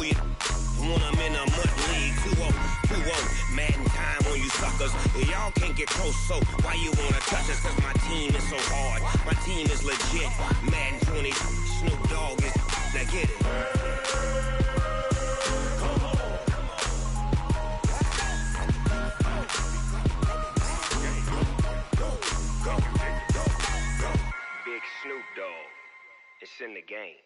you when I'm in a mud league. 2-0, Madden time on you suckers. Y'all can't get close, so why you wanna touch us? Cause my team is so hard. My team is legit. Madden20, Snoop Dogg is. Now get it. Big Snoop Dogg. It's in the game.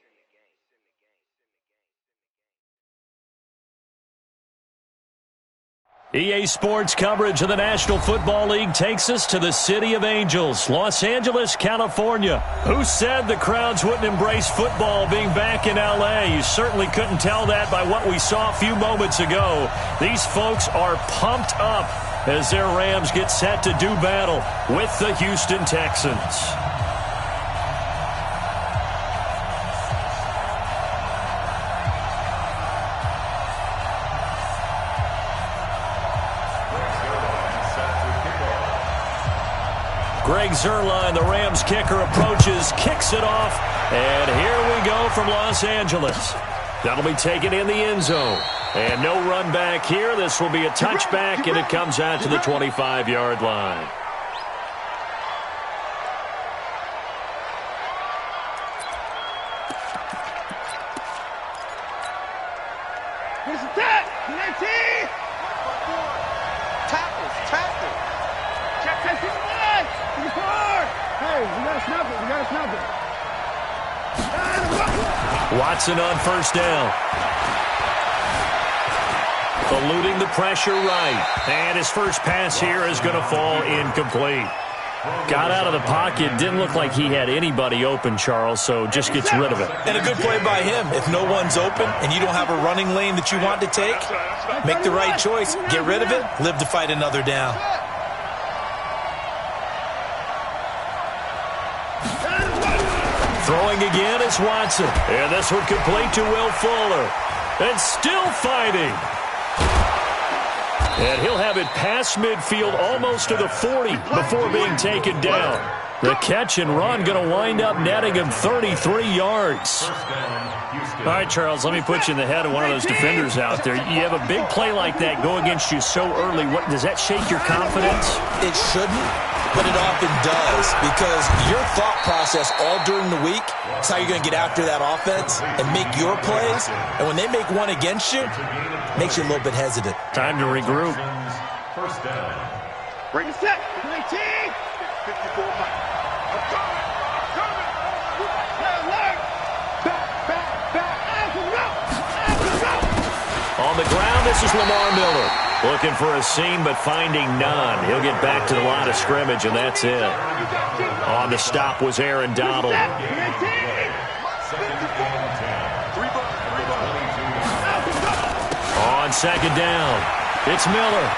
EA Sports coverage of the National Football League takes us to the City of Angels, Los Angeles, California. Who said the crowds wouldn't embrace football being back in L.A.? You certainly couldn't tell that by what we saw a few moments ago. These folks are pumped up as their Rams get set to do battle with the Houston Texans. Greg Zuerlein, the Rams kicker, approaches, kicks it off, and here we go from Los Angeles. That'll be taken in the end zone. And no run back here. This will be a touchback, and it comes out to the 25-yard line. Here's the tap! 19! Tackle! Check 10-1! 4! Hey, we gotta snap it, Watson on first down. Eluding the pressure right. And his first pass here is going to fall incomplete. Got out of the pocket. Didn't look like he had anybody open, Charles, so just gets rid of it. And a good play by him. If no one's open and you don't have a running lane that you want to take, make the right choice. Get rid of it. Live to fight another down. Throwing again is Watson. And this one complete to Will Fuller. And still fighting. And he'll have it past midfield almost to the 40 before being taken down. The catch and run going to wind up netting him 33 yards. All right, Charles, let me put you in the head of one of those defenders out there. You have a big play like that go against you so early. What does that shake your confidence? It shouldn't, but it often does, because your thought process all during the week is how you're going to get after that offense and make your plays. And when they make one against you, it makes you a little bit hesitant. Time to regroup. First down. Break a set. 19. 54. On the ground, this is Lamar Miller. Looking for a seam, but finding none. He'll get back to the line of scrimmage, and that's it. On the stop was Aaron Donald. On second down, it's Miller.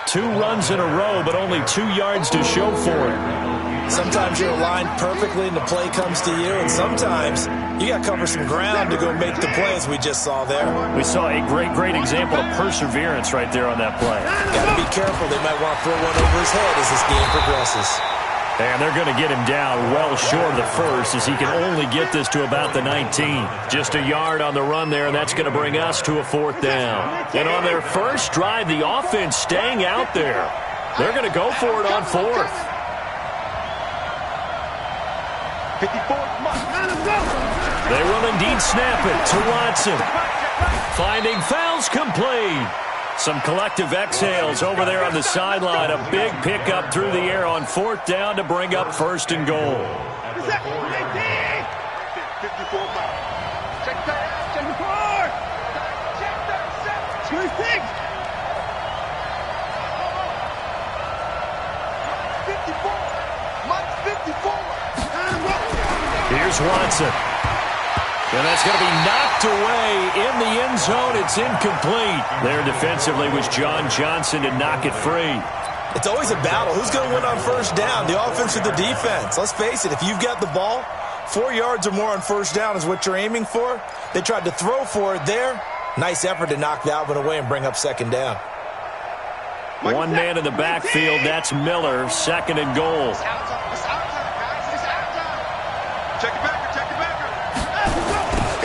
2 runs in a row, but only 2 yards to show for it. Sometimes you're aligned perfectly and the play comes to you, and sometimes you got to cover some ground to go make the play, as we just saw there. We saw a great example of perseverance right there on that play. Got to be careful. They might want to throw one over his head as this game progresses. And they're going to get him down well short of the first, as he can only get this to about the 19. Just a yard on the run there, and that's going to bring us to a 4th down. And on their first drive, the offense staying out there. They're going to go for it on 4th. 54. They will indeed snap it to Watson. Finding fouls complete. Some collective exhales over there on the sideline. A big pickup through the air on 4th down to bring up 1st and goal. 54. Check that. Check the 4. Check that. 26. 54. Mike's 54. Here's Watson. And that's going to be knocked away in the end zone. It's incomplete. There defensively was John Johnson to knock it free. It's always a battle. Who's going to win on first down, the offense or the defense? Let's face it, if you've got the ball, 4 yards or more on first down is what you're aiming for. They tried to throw for it there. Nice effort to knock that one away and bring up 2nd down. One man in the backfield, that's Miller, 2nd and goal.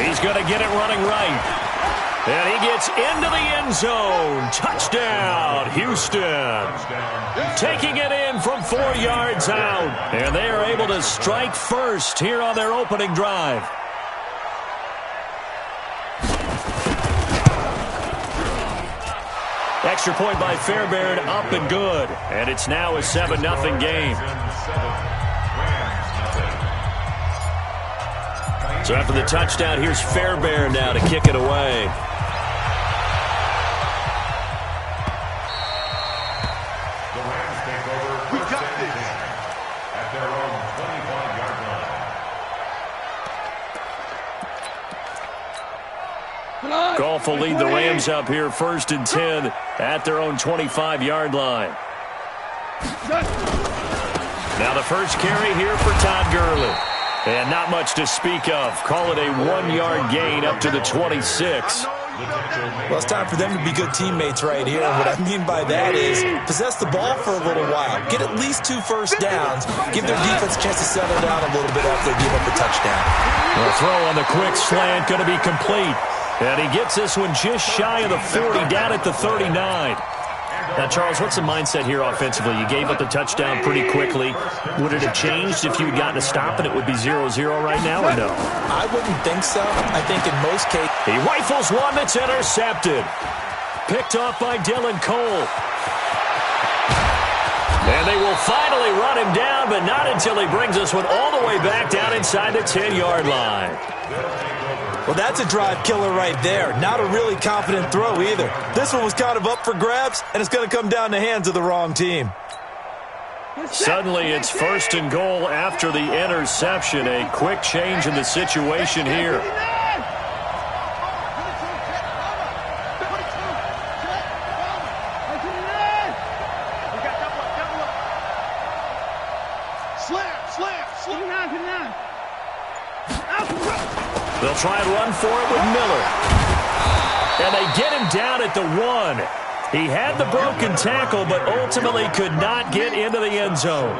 He's going to get it running right. And he gets into the end zone. Touchdown, Houston. Taking it in from 4 yards out. And they are able to strike first here on their opening drive. Extra point by Fairbairn, up and good. And it's now a 7-0 game. So after the touchdown, here's Fairbairn now to kick it away. Goff will lead the Rams up here 1st and 10 at their own 25-yard line. Now the first carry here for Todd Gurley. And not much to speak of. Call it a 1-yard gain up to the 26. Well, it's time for them to be good teammates right here. And what I mean by that is possess the ball for a little while. Get at least 2 first downs. Give their defense a chance to settle down a little bit after they give up the touchdown. The throw on the quick slant going to be complete. And he gets this one just shy of the 40, down at the 39. Now, Charles, what's the mindset here offensively? You gave up the touchdown pretty quickly. Would it have changed if you had gotten a stop and it would be 0-0 right now, or no? I wouldn't think so. I think in most cases... He rifles one that's intercepted. Picked off by Dylan Cole. And they will finally run him down, but not until he brings this one all the way back down inside the 10-yard line. Well, that's a drive killer right there. Not a really confident throw either. This one was kind of up for grabs, and it's going to come down in the hands of the wrong team. Suddenly, it's 1st and goal after the interception. A quick change in the situation here. They'll try and run for it with Miller. And they get him down at the 1. He had the broken tackle, but ultimately could not get into the end zone.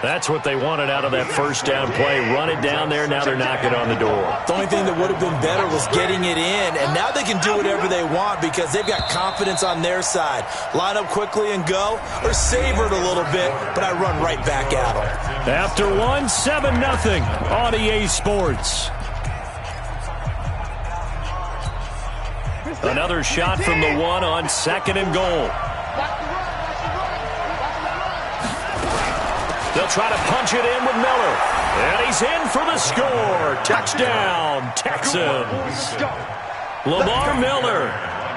That's what they wanted out of that first down play. Run it down there. Now they're knocking on the door. The only thing that would have been better was getting it in. And now they can do whatever they want because they've got confidence on their side. Line up quickly and go, or savor it a little bit, but I run right back at them. After 1, 7-0 on EA Sports. Another shot from the 1 on 2nd and goal. They'll try to punch it in with Miller. And he's in for the score. Touchdown, Texans. Lamar Miller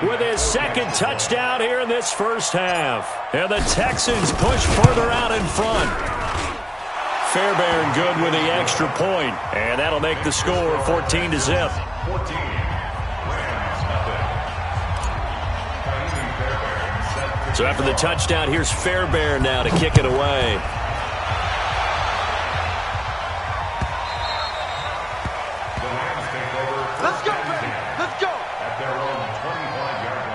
with his 2nd touchdown here in this first half. And the Texans push further out in front. Fairbairn good with the extra point. And that'll make the score 14-0. So after the touchdown, here's Fairbairn now to kick it away. Let's go, baby. Let's go. At their own 25-yard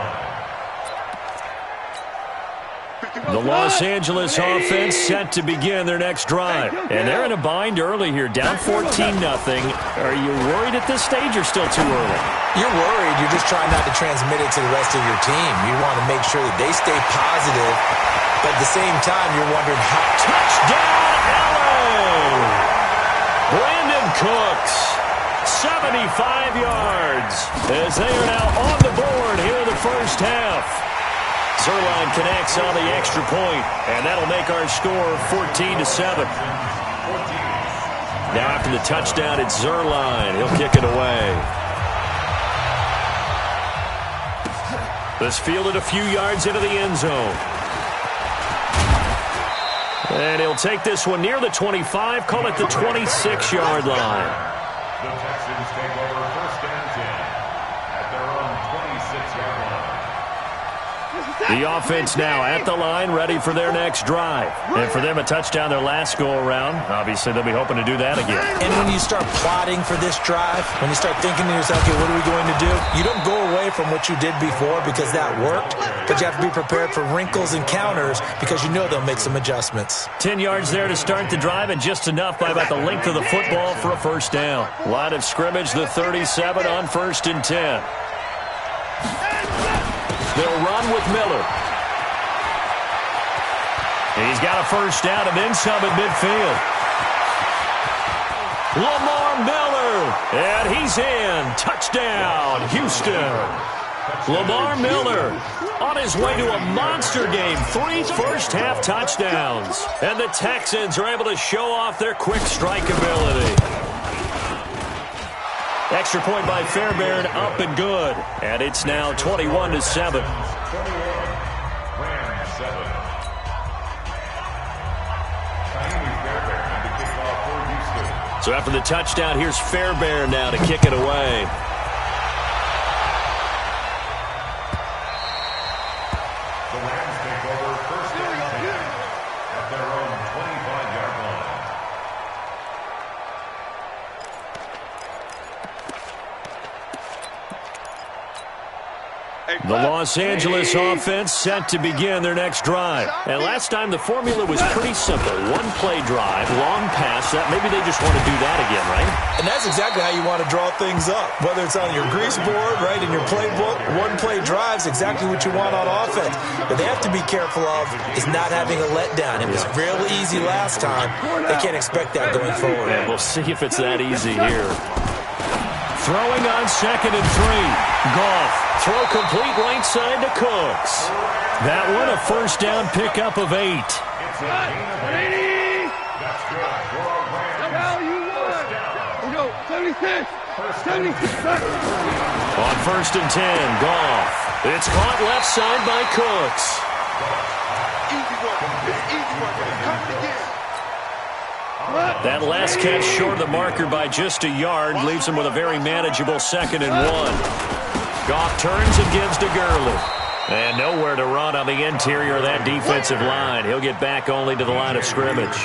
line. The Los Angeles offense set to begin their next drive. And they're in a bind early here, down 14-0. Are you worried at this stage or still too early? You're worried. You're just trying not to transmit it to the rest of your team. You want to make sure that they stay positive, but at the same time, you're wondering how... Touchdown, LA! Brandon Cooks, 75 yards, as they are now on the board here in the first half. Zerline connects on the extra point, and that'll make our score 14-7. Now after the touchdown, it's Zerline. He'll kick it away. This fielded a few yards into the end zone. And he'll take this one near the 25, call it the 26-yard line. The Texans take over 1st and 10 at their own 26-yard line. The offense now at the line, ready for their next drive. And for them, a touchdown their last go-around. Obviously, they'll be hoping to do that again. And when you start plotting for this drive, when you start thinking to yourself, okay, what are we going to do? You don't go away from what you did before because that worked, but you have to be prepared for wrinkles and counters because you know they'll make some adjustments. 10 yards there to start the drive, and just enough by about the length of the football for a first down. Line of scrimmage, the 37 on 1st and 10. They'll run with Miller. He's got a first down and then some at midfield. Lamar Miller, and he's in. Touchdown, Houston. Lamar Miller on his way to a monster game. 3 first-half touchdowns. And the Texans are able to show off their quick strike ability. Extra point by Fairbairn, up and good. And it's now 21-7. So after the touchdown, here's Fairbairn now to kick it away. The Rams take over 1st and 10 at their own 25-yard line. The Los Angeles offense set to begin their next drive. And last time the formula was pretty simple. One-play drive, long pass. Maybe they just want to do that again, right? And that's exactly how you want to draw things up. Whether it's on your grease board, right, in your playbook, one-play drive's exactly what you want on offense. But they have to be careful of is not having a letdown. It was real easy last time. They can't expect that going forward. Yeah, we'll see if it's that easy here. Throwing on 2nd and 3. Goff. Throw complete right side to Cooks. That one a first down pickup of 8. That's good for a Rams. First down. 76. 76. On 1st and 10, Goff. It's caught left side by Cooks. Easy work. Easy work. Coming again. That last catch short of the marker by just a yard leaves him with a very manageable 2nd and 1. Goff turns and gives to Gurley. And nowhere to run on the interior of that defensive line. He'll get back only to the line of scrimmage.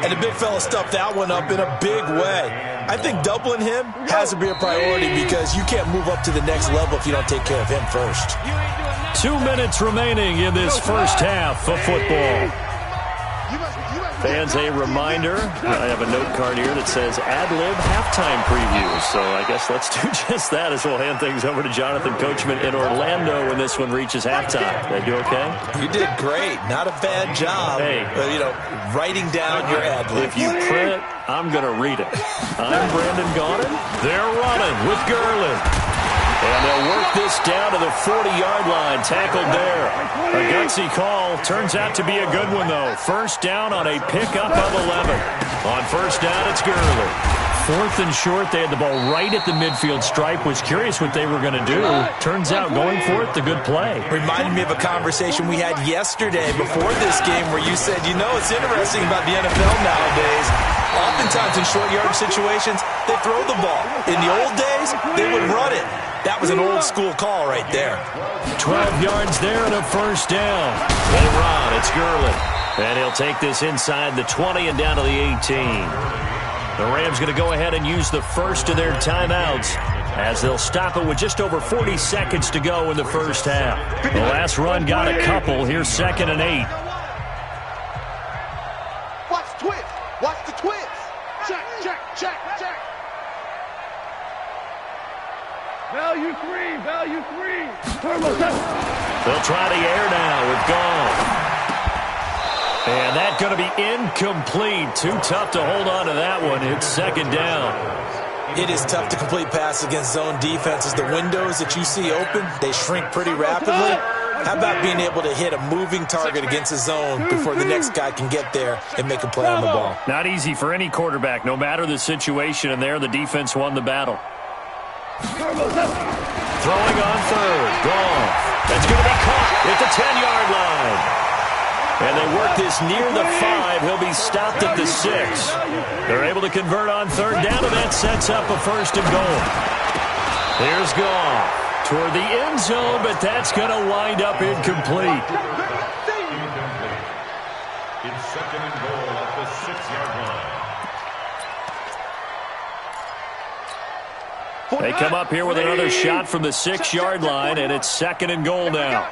And the big fella stuffed that one up in a big way. I think doubling him has to be a priority because you can't move up to the next level if you don't take care of him first. 2 minutes remaining in this first half of football. Fans, a reminder, I have a note card here that says ad-lib halftime previews. So I guess let's do just that as we'll hand things over to Jonathan Coachman in Orlando when this one reaches halftime. Did I do okay? You did great. Not a bad job. Hey. Writing down your ad-lib. If you print it, I'm going to read it. I'm Brandon Gaudin. They're running with Gurley. And they'll work this down to the 40-yard line. Tackled there. A gutsy call. Turns out to be a good one, though. First down on a pickup of 11. On first down, it's Gurley. 4th and short. They had the ball right at the midfield stripe. Was curious what they were going to do. Turns out going for it, the good play. Reminded me of a conversation we had yesterday before this game where you said, it's interesting about the NFL nowadays. Oftentimes in short yard situations, they throw the ball. In the old days, they would run it. That was an old-school call right there. 12 yards there and a first down. They run. It's Gurley. And he'll take this inside the 20 and down to the 18. The Rams going to go ahead and use the first of their timeouts as they'll stop it with just over 40 seconds to go in the first half. The last run got a couple. Here's 2nd and 8. Watch the twist. Watch the twist. Check, check, check, check. Value 3. Value 3. Turbo set. They'll try the air now with Goff. And that's going to be incomplete. Too tough to hold on to that one. It's 2nd down. It is tough to complete passes against zone defenses. The windows that you see open, they shrink pretty rapidly. How about being able to hit a moving target against a zone before the next guy can get there and make a play on the ball? Not easy for any quarterback, no matter the situation. And there, the defense won the battle. Throwing on 3rd. Goff. That's going to be caught at the 10-yard line. And they work this near the 5. He'll be stopped at the 6. They're able to convert on 3rd down, and that sets up a 1st and goal. Here's Goff. toward the end zone, but that's going to wind up incomplete. Incomplete. It's second and goal at the 6-yard line. They come up here with another shot from the 6-yard line, and it's second and goal now.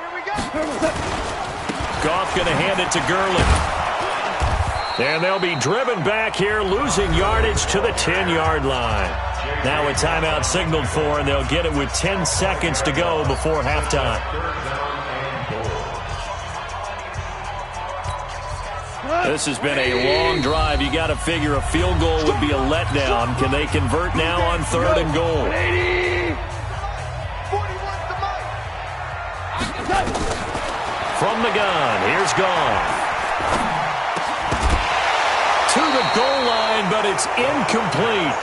Goff going to hand it to Gurley. And they'll be driven back here, losing yardage to the 10-yard line. Now a timeout signaled for, and they'll get it with 10 seconds to go before halftime. This has been a long drive. You got to figure a field goal would be a letdown. Can they convert now on third and goal? From the gun, here's Goff. To the goal line, but it's incomplete.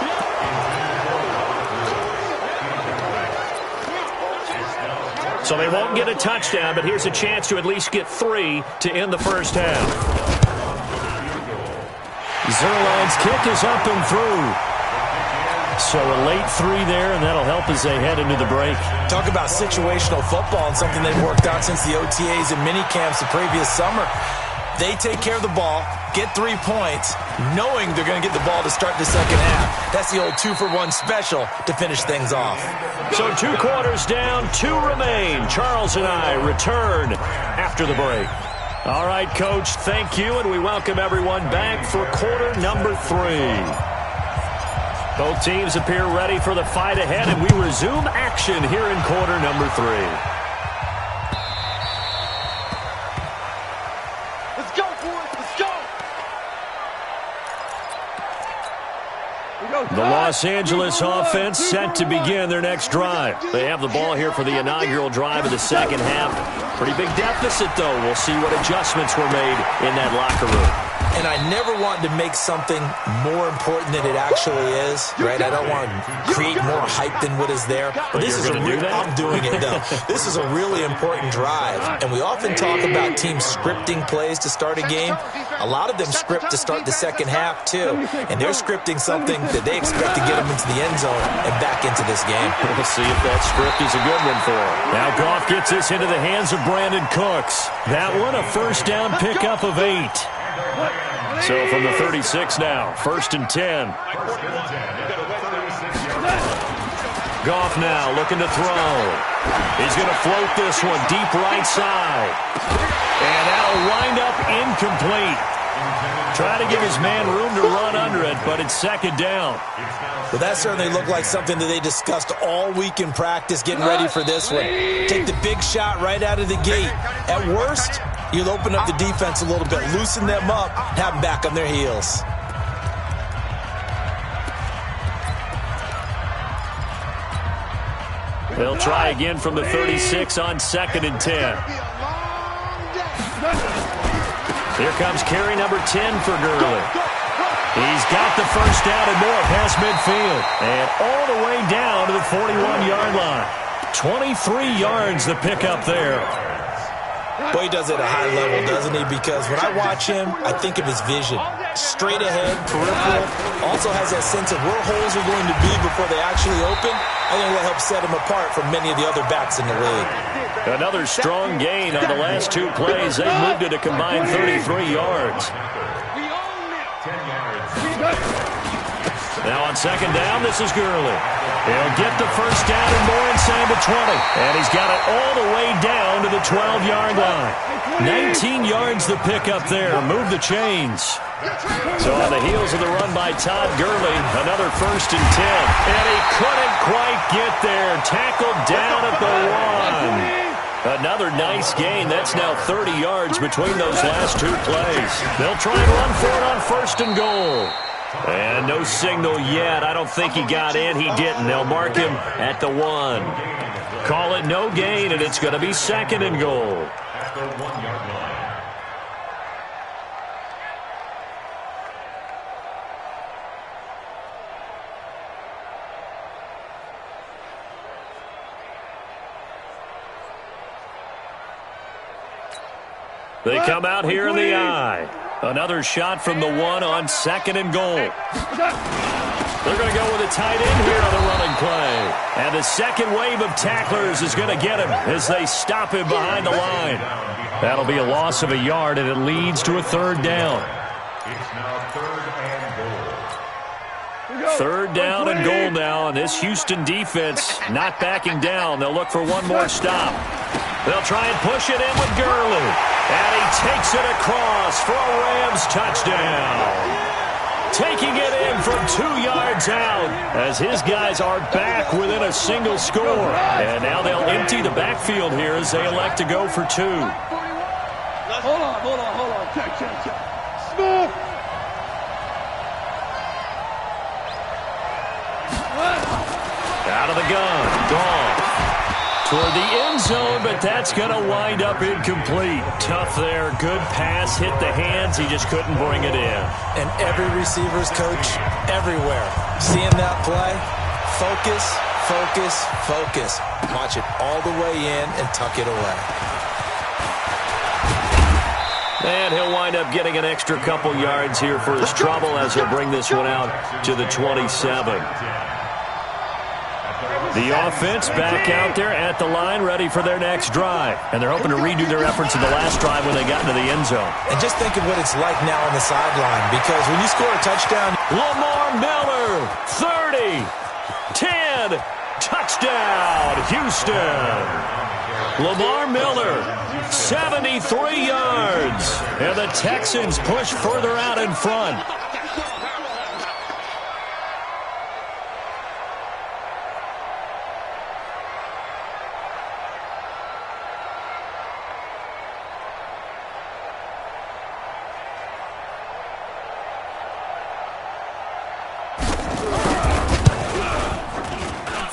So they won't get a touchdown, but here's a chance to at least get 3 to end the first half. Zerline's kick is up and through. So a late 3 there, and that'll help as they head into the break. Talk about situational football and something they've worked out since the OTAs and mini camps the previous summer. They take care of the ball, get 3 points, knowing they're going to get the ball to start the second half. That's the old 2-for-1 special to finish things off. So 2 quarters down, 2 remain. Charles and I return after the break. All right, Coach, thank you, and we welcome everyone back for quarter number 3. Both teams appear ready for the fight ahead, and we resume action here in quarter number 3. The Los Angeles offense set to begin their next drive. They have the ball here for the inaugural drive of the second half. Pretty big deficit, though. We'll see what adjustments were made in that locker room. And I never want to make something more important than it actually is, right? I don't want to create more hype than what is there. But this is I'm doing it, though. This is a really important drive. And we often talk about teams scripting plays to start a game. A lot of them script to start the second half, too. And they're scripting something that they expect to get them into the end zone and back into this game. We'll see if that script is a good one for them. Now Goff gets this into the hands of Brandon Cooks. That one a first down pickup of 8. So from the 36 now, 1st and 10. Goff now looking to throw. He's going to float this one deep right side. And that'll wind up incomplete. Try to give his man room to run under it, but it's second down. Well, that certainly looked like something that they discussed all week in practice, getting ready for this one. Take the big shot right out of the gate. At worst, you'll open up the defense a little bit, loosen them up, have them back on their heels. They'll try again from the 36 on 2nd and 10. Here comes carry number 10 for Gurley. He's got the first down and more past midfield. And all the way down to the 41-yard line. 23 yards the pickup there. Boy, he does it at a high level, doesn't he? Because when I watch him, I think of his vision. Straight ahead, peripheral. Also has that sense of where holes are going to be before they actually open. I think that helps set him apart from many of the other backs in the league. Another strong gain on the last 2 plays. They moved it a combined 33 yards. Now on 2nd down, this is Gurley. He'll get the first down and more inside the 20. And he's got it all the way down to the 12-yard line. 19 yards the pickup there. Move the chains. So on the heels of the run by Todd Gurley, another 1st and 10. And he couldn't quite get there. Tackled down at the 1. Another nice gain. That's now 30 yards between those last 2 plays. They'll try and run for it on 1st and goal. And no signal yet. I don't think he got in. He didn't. They'll mark him at the 1. Call it no gain, and it's going to be 2nd and goal. At the 1-yard line. They come out here in the I. Another shot from the 1 on 2nd and goal. They're going to go with a tight end here on the running play. And the second wave of tacklers is going to get him as they stop him behind the line. That'll be a loss of a yard, and it leads to a third down. It's now third and goal. Third down and goal now, and this Houston defense not backing down. They'll look for one more stop. They'll try and push it in with Gurley. And he takes it across for a Rams touchdown. Taking it in from 2 yards out as his guys are back within a single score. And now they'll empty the backfield here as they elect to go for 2. Hold on. Check. Smooth. Out of the gun. Gone. Toward the end zone, but that's going to wind up incomplete. Tough there. Good pass. Hit the hands. He just couldn't bring it in. And every receiver's coach everywhere. Seeing that play, focus. Watch it all the way in and tuck it away. And he'll wind up getting an extra couple yards here for his trouble as he'll bring this one out to the 27. The offense back out there at the line, ready for their next drive. And they're hoping to redo their efforts in the last drive when they got into the end zone. And just think of what it's like now on the sideline, because when you score a touchdown... Lamar Miller, 30, 10, touchdown, Houston. Lamar Miller, 73 yards. And the Texans push further out in front.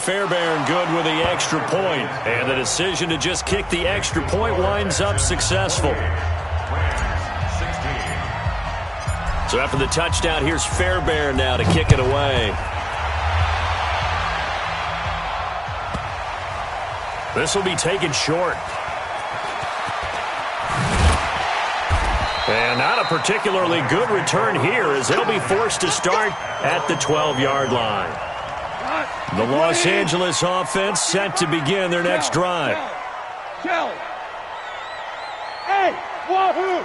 Fairbairn good with the extra point, and the decision to just kick the extra point winds up successful. So after the touchdown, here's Fairbairn now to kick it away. This will be taken short. And not a particularly good return here as they'll be forced to start at the 12-yard line. The Los Angeles offense set to begin their next drive. Hey, wahoo!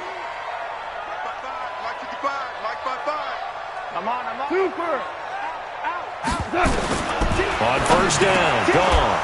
Super! On first down, gone.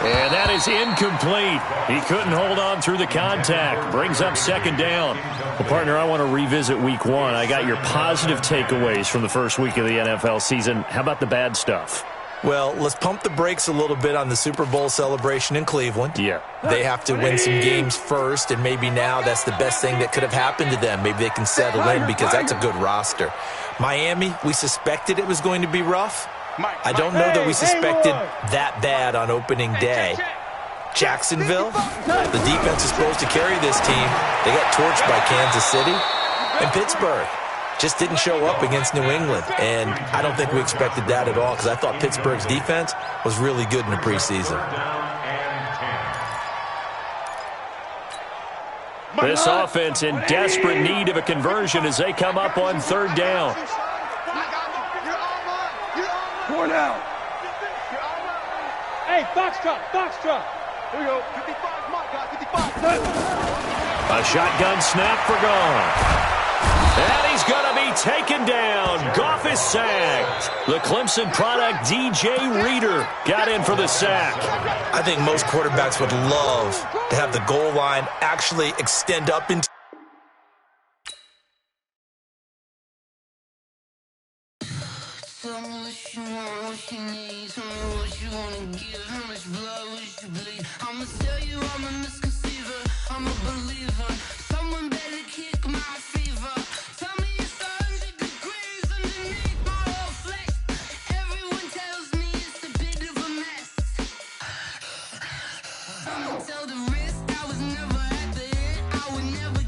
And that is incomplete. He couldn't hold on through the contact. Brings up second down. Well, partner, I want to revisit week 1. I got your positive takeaways from the first week of the NFL season. How about the bad stuff? Well, let's pump the brakes a little bit on the Super Bowl celebration in Cleveland. Yeah. They have to win some games first, and maybe now that's the best thing that could have happened to them. Maybe they can settle in because that's a good roster. Miami, we suspected it was going to be rough. I don't know that we suspected that bad on opening day. Jacksonville, the defense is supposed to carry this team. They got torched by Kansas City. And Pittsburgh just didn't show up against New England. And I don't think we expected that at all because I thought Pittsburgh's defense was really good in the preseason. This offense in desperate need of a conversion as they come up on third down. 4 down. Hey, Foxtrot. Here we go. 55, Mike, guys, 55. A shotgun snap for Goff. And he's going to be taken down. Goff is sacked. The Clemson product, DJ Reader, got in for the sack. I think most quarterbacks would love to have the goal line actually extend up into... Tell me what you want, what you need. Tell me what you want to give. How much blood would you bleed? I'ma tell you I'm a misconceiver. I'm a believer. Someone better kick my fever. Tell me it's 100 degrees underneath my whole flesh. Everyone tells me it's a bit of a mess. I'ma tell the risk I was never at the end. I would never